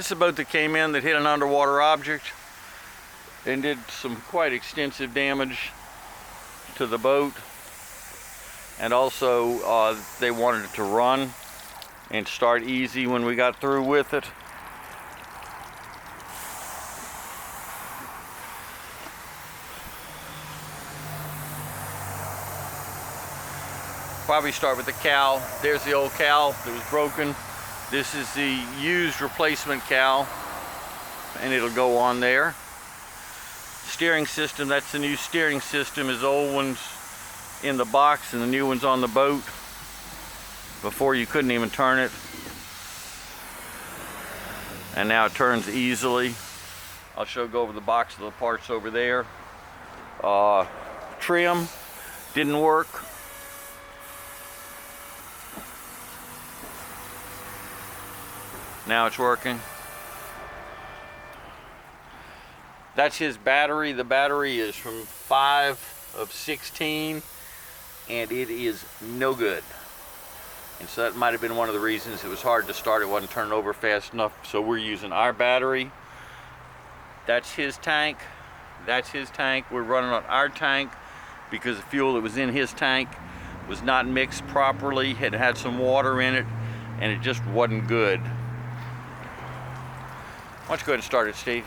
This is a boat that came in that hit an underwater object and did some quite extensive damage to the boat. And also they wanted it to run and start easy when we got through with it. Probably start with the cow. There's the old cow that was broken. This is the used replacement cow, and it'll go on there. Steering system, that's the new steering system. His old one's in the box and the new one's on the boat. Before you couldn't even turn it, and now it turns easily. I'll go over the box of the parts over there. Trim didn't work. Now it's working. That's his battery. The battery is from 5 of 16 and it is no good. And so that might have been one of the reasons it was hard to start. It wasn't turning over fast enough. So we're using our battery. That's his tank. That's his tank. We're running on our tank because the fuel that was in his tank was not mixed properly. It had some water in it and it just wasn't good. Why don't you go ahead and start it, Steve?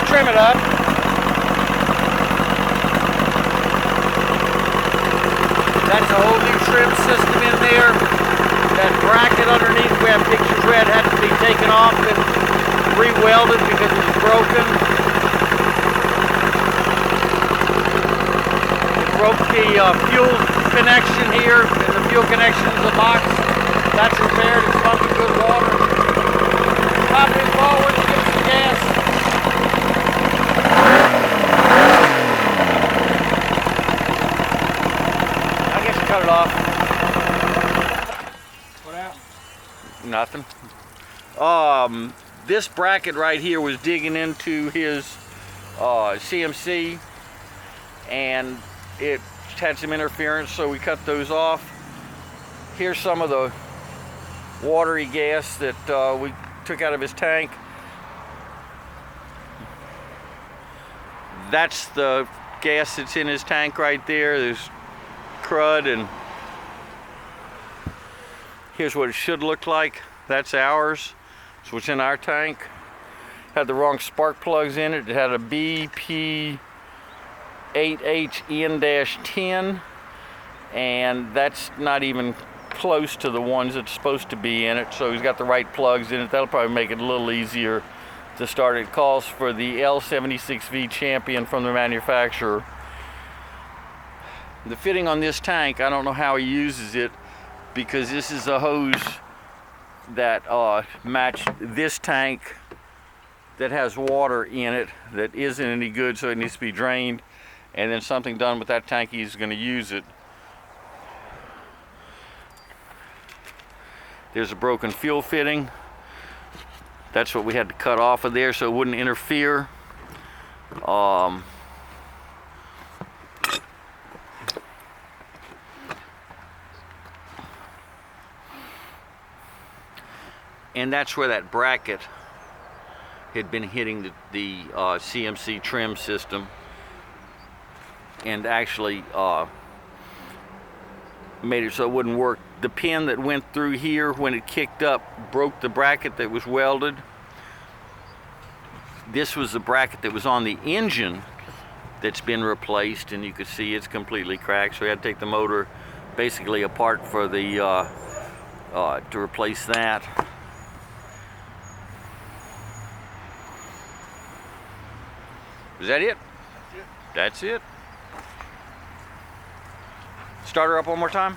Trim it up. That's a whole new trim system in there. That bracket underneath, we have pictures where it had to be taken off and re-welded because it was broken. It broke the fuel connection here, and the fuel connection is a box. That's repaired, it's pumping good water. Popping forward, give some gas. Cut it off. What happened? Nothing. This bracket right here was digging into his CMC, and it had some interference, so we cut those off. Here's some of the watery gas that we took out of his tank. That's the gas that's in his tank right there. There's crud, and here's what it should look like. That's ours. It's what's in our tank. Had the wrong spark plugs in it. It had a BP8HN-10, and that's not even close to the ones that's supposed to be in it. So he's got the right plugs in it. That'll probably make it a little easier to start. It calls for the L76V Champion from the manufacturer. The fitting on this tank, I don't know how he uses it, because this is a hose that matched this tank that has water in it that isn't any good, so it needs to be drained, and then something done with that tank. He's going to use it. There's a broken fuel fitting. That's what we had to cut off of there so it wouldn't interfere. And that's where that bracket had been hitting the CMC trim system, and actually made it so it wouldn't work. The pin that went through here when it kicked up broke the bracket that was welded. This was the bracket that was on the engine that's been replaced, and you could see it's completely cracked, so we had to take the motor basically apart for the to replace that. Is that it? That's it. That's it. Start her up one more time.